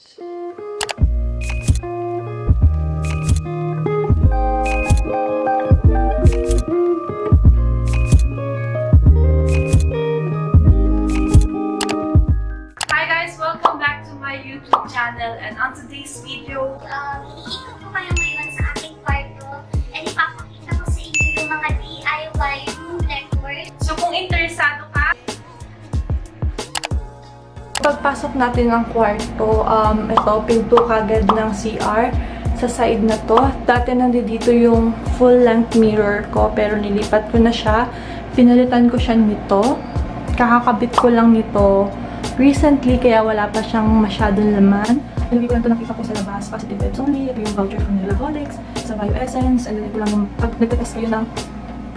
Hi guys! Welcome back to my YouTube channel, and on today's video, Iikot ko kayo ngayon sa aking kwarto and ipapakita ko sa inyo yung mga DIY room decor. so kung interesado ka, pagpasok natin ng kwarto, ito, pinto kagad ng CR sa side na to. Dati nandito yung full-length mirror ko, pero nilipat ko na siya. Pinalitan ko siya nito. Kakakabit ko lang nito recently, kaya wala pa siyang masyadong laman. Nilagay ko lang ito, nakita ko sa labas, positive vibes only. Ito yung voucher from Nilaholics, sa Bio Essence, and nilagay ko lang yung, pag nagtatest kayo ng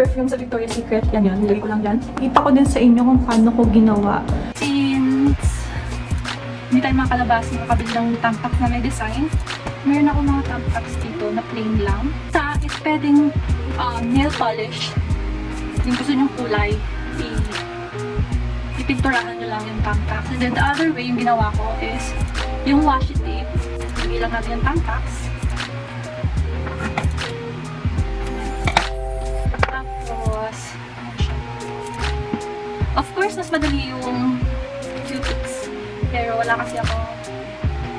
perfume sa Victoria's Secret, yan yun, nilagay ko lang yan. Kita ko din sa inyo kung paano ko ginawa. Since hindi tayo makalabas, makakabili ng thumbtacks na may design, meron ako mga thumbtacks dito na plain lang. Sa is pwedeng nail polish. Yung gusto nyong kulay, ipinturahan nyo lang yung thumbtacks. And then the other way yung ginawa ko is yung washi tape. Lagay lang natin yung thumbtacks. Tapos, of course, mas madali yung Q-tips. Pero wala kasi ako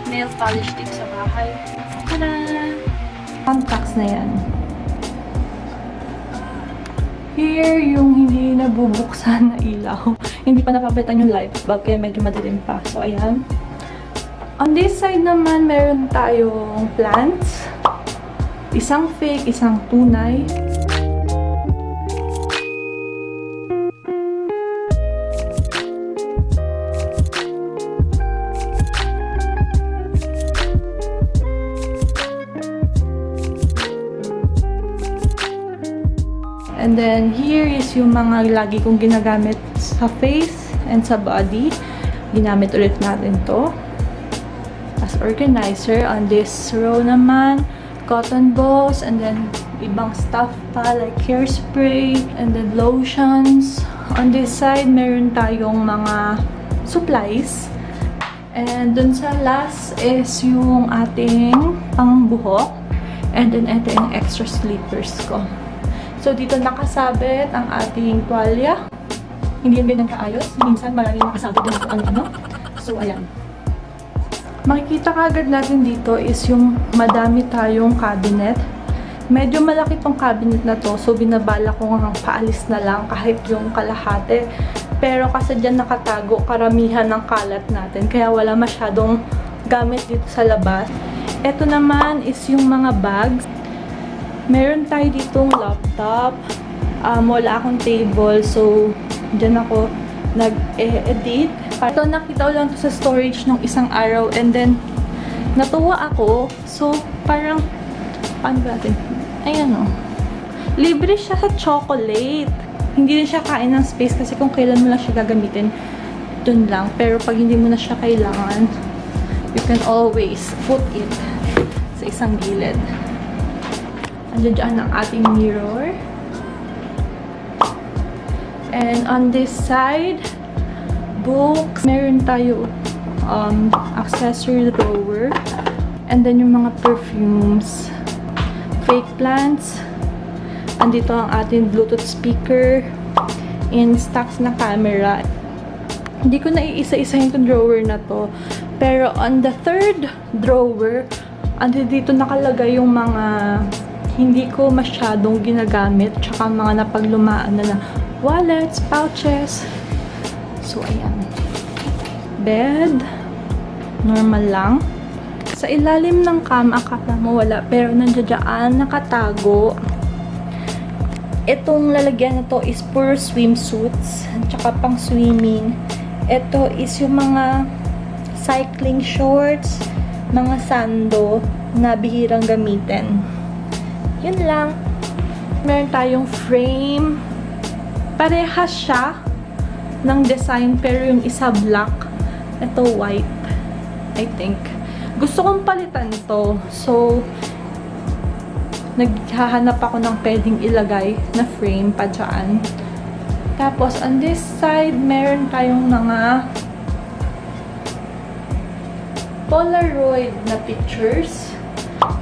nail polish tape sa bahay. Tada! Thumbtacks na yan. Here, yung hindi nabubuksan na ilaw. Hindi pa napapalitan yung light bulb, kaya medyo madilim pa. So, ayan. On this side naman, meron tayong plants. Isang fake, isang tunay. And then, here is yung mga lagi kong ginagamit sa face and sa body. Ginamit ulit natin to as organizer. On this row naman, cotton balls, and then ibang stuff pa like hairspray, and then lotions. On this side, meron tayong mga supplies. And dun sa last is yung ating pangbuhok. And then, ito yung extra slippers ko. So, dito nakasabit ang ating tuwalya. Hindi yung ganyan kaayos. Minsan, maraming nakasabit din sa ano. So, ayan. Makikita kagad natin dito is yung madami tayong cabinet. Medyo malaki tong cabinet na to. So, binabala ko nga paalis na lang kahit yung kalahati. Pero kasi dyan nakatago karamihan ng kalat natin. Kaya wala masyadong gamit dito sa labas. Ito naman is yung mga bags. Meron tayo ditong laptop. Wala akong table. So, dyan ako nag-edit. Ito, nakita ko lang to sa storage nung isang araw. And then, natuwa ako. So, parang, paano ba natin? Ayan o. Libre siya sa chocolate. Hindi rin siya kain ng space kasi kung kailan mo lang siya gagamitin, dun lang. Pero pag hindi mo na siya kailangan, you can always put it sa isang gilid. Andiyan ang ating mirror. And on this side, books. Meron tayo accessory drawer. And then yung mga perfumes. Fake plants. Andito ang ating Bluetooth speaker. In stocks na camera. Hindi ko na iisa-isahin itong drawer na to. Pero on the third drawer, andito nakalagay yung mga hindi ko masyadong ginagamit, tsaka mga napaglumaan na wallets, pouches. So, ayan. Bed. Normal lang. Sa ilalim ng cam, akala mo wala, pero nandiyan nakatago. Itong lalagyan na to is pure swimsuits, tsaka pang swimming. Ito is yung mga cycling shorts, mga sando na bihirang gamitin. Yun lang. Meron tayong frame. Parehas siya ng design, pero yung isa black. Ito white, I think. Gusto kong palitan to. So, naghahanap ako ng pwedeng ilagay na frame pa dyan. Tapos, on this side, meron tayong mga Polaroid na pictures.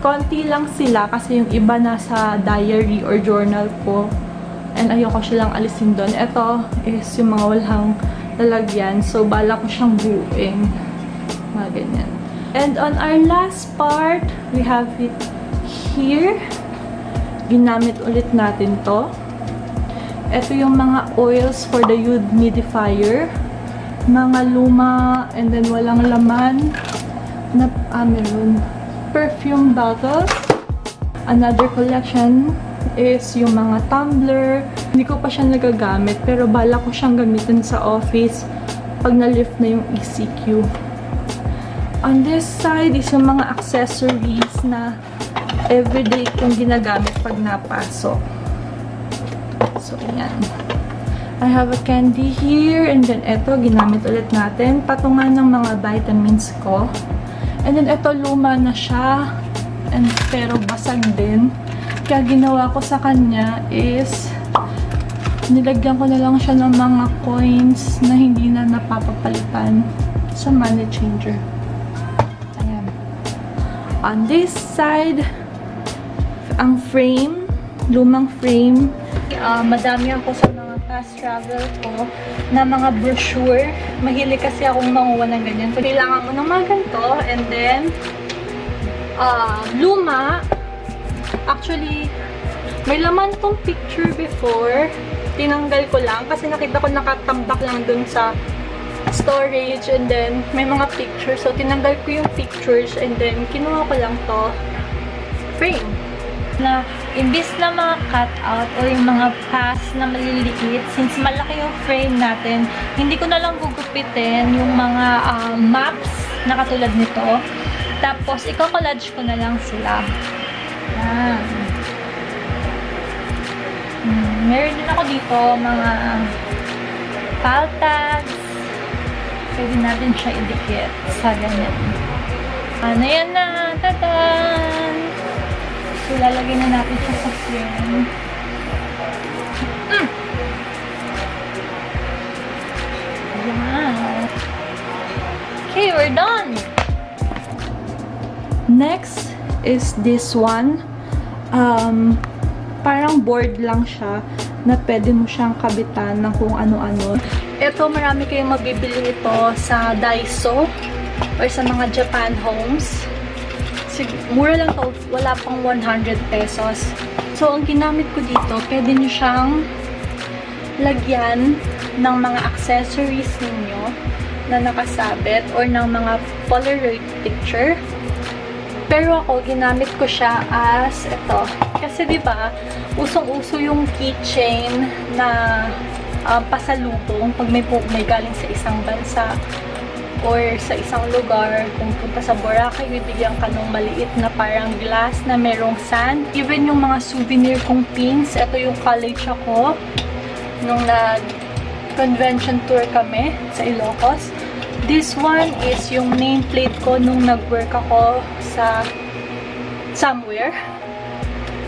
Konti lang sila kasi yung iba nasa diary or journal ko. And ayoko silang alisin doon. Ito is yung mga walang lalagyan. So, bala ko siyang buuin. Mga ganyan. And on our last part, we have it here. Ginamit ulit natin to. Ito yung mga oils for the humidifier. Mga luma and then walang laman na meron. Perfume bottles. Another collection is yung mga tumbler. Hindi ko pa siya nagagamit pero bala ko siyang gamitin sa office pag na-lift na yung ECQ. On this side is yung mga accessories na everyday kong ginagamit pag napasok. So, ayan. I have a candy here and then eto, ginamit ulit natin. Patungan ng mga vitamins ko. And then eto, luma na siya. And, pero basag din. Kaya ginawa ko sa kanya is nilagyan ko na lang siya ng mga coins na hindi na napapapalitan sa money changer. Ayan. On this side, ang frame, lumang frame. Madami ako sa mga past travel ko na mga brochure. Mahilig kasi akong manguha ng ganyan. Kailangan mo ng mga ganito. And then, luma. Actually, may laman tong picture before. Tinanggal ko lang kasi nakita ko nakatambak lang dun sa storage. And then, may mga pictures. So, tinanggal ko yung pictures. And then, kinuha ko lang to frame. Na imbis na mga cutout or yung mga pass na maliliit, since malaki yung frame natin, hindi ko na lang gugupitin yung mga maps na katulad nito. Tapos, i-collage ko na lang sila. Yan. Meron din ako dito mga thumbtacks. Pwede natin siya idikit sa ganyan. Ano yan na? Tadan! So, lalagay na natin siya sa frame. Wow. Okay, we're done! Next is this one. Parang board lang siya na pwede mo siyang kabitan ng kung ano-ano. Ito, marami kayong mabibili ito sa Daiso or sa mga Japan homes. Mura lang to, wala pang 100 pesos. So, ang ginamit ko dito, pwede nyo siyang lagyan ng mga accessories ninyo na nakasabit or ng mga Polaroid picture. Pero ako, ginamit ko siya as ito. Kasi diba, usong-uso yung keychain na pasalubong pag may galing sa isang bansa or sa isang lugar, kung punta sa Boracay, bibigyan ka ng maliit na parang glass na merong sand. Even yung mga souvenir kong pins, ito yung college ako nung nag-convention tour kami sa Ilocos. This one is yung nameplate ko nung nag-work ako sa somewhere.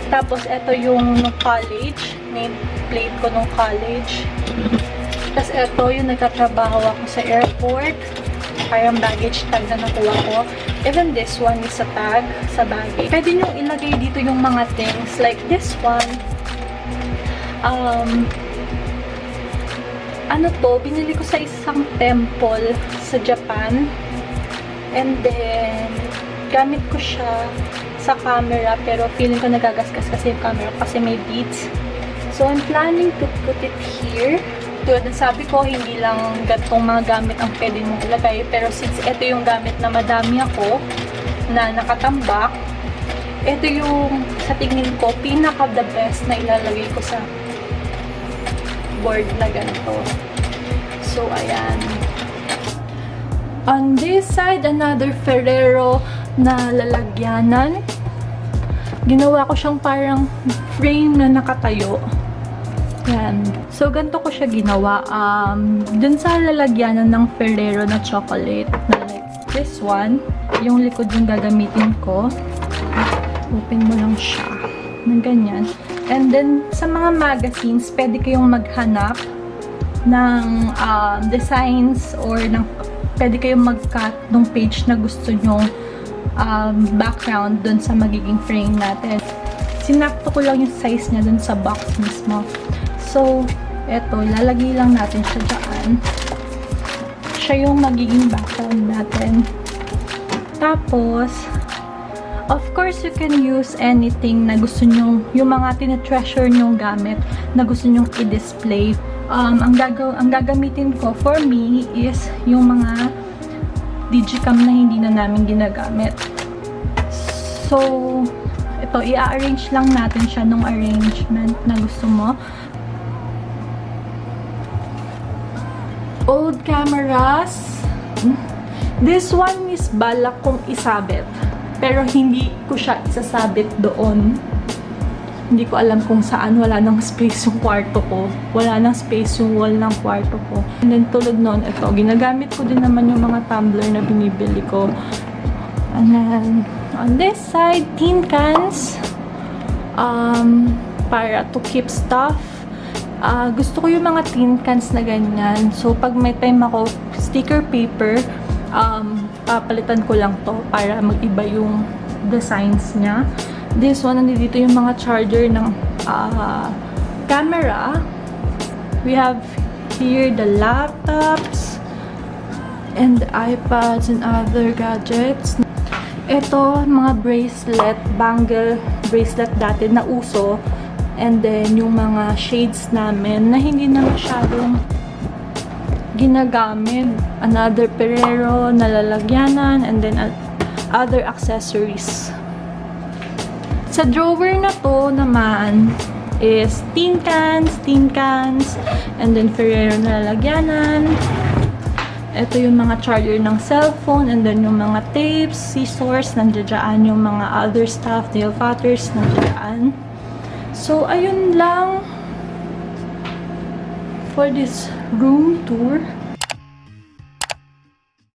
Tapos ito yung college, nameplate ko nung college. Tapos ito yung nagtatrabaho ako sa airport. Parang baggage tag na nakuha ko. Even this one is a tag sa baggage. Pwede nyo ilagay dito yung mga things. Like this one. Ano to? Binili ko sa isang temple sa Japan. And then, gamit ko siya sa camera. Pero feeling ko nagagasgas kasi yung camera kasi may beads. So, I'm planning to put it here. Tulad ng sabi ko, hindi lang gatong mga gamit ang pwede mong ilagay. Pero since ito yung gamit na madami ako, na nakatambak, ito yung sa tingin ko, pinaka the best na ilalagay ko sa board na ganito. So, ayan. On this side, another Ferrero na lalagyanan. Ginawa ko siyang parang frame na nakatayo. Yan. So, ganito ko siya ginawa. Dun sa lalagyanan ng Ferrero na chocolate, na like this one, yung likod yung gagamitin ko. Open mo lang siya. Ng ganyan. And then, sa mga magazines, pwede kayong maghanap ng designs or ng pwede kayong mag-cut ng page na gusto nyong background dun sa magiging frame natin. Sinakto ko lang yung size niya dun sa box mismo. So, eto, lalagay lang natin siya dyan. Siya yung magiging background natin. Tapos, of course, you can use anything na gusto nyong, yung mga tinatreasure nyong gamit na gusto nyong i-display. Ang gagamitin ko for me is yung mga digicam na hindi na namin ginagamit. So, ito, i-arrange lang natin siya nung arrangement na gusto mo. Old cameras. This one is balak kong isabit. Pero hindi ko siya isasabit doon. Hindi ko alam kung saan. Wala nang space yung kwarto ko. Wala nang space yung wall ng kwarto ko. And then tulad noon, ito, ginagamit ko din naman yung mga tumbler na binibili ko. And then, on this side, tin cans. Para to keep stuff. Gusto ko yung mga tin cans na ganyan. So, pag may time ako, sticker paper, papalitan ko lang to para mag-iba yung designs niya. This one, nandito yung mga charger ng camera. We have here the laptops and the iPads and other gadgets. Ito, mga bracelet, bangle bracelet dati na uso. And then, yung mga shades namin na hindi na masyadong ginagamit. Another Ferrero na lalagyanan and then other accessories. Sa drawer na to naman is tin cans, and then Ferrero na lalagyanan. Ito yung mga charger ng cellphone, and then yung mga tapes, scissors, nandiyan yung mga other stuff, nail cutters, nandiyan. So, ayun lang for this room tour.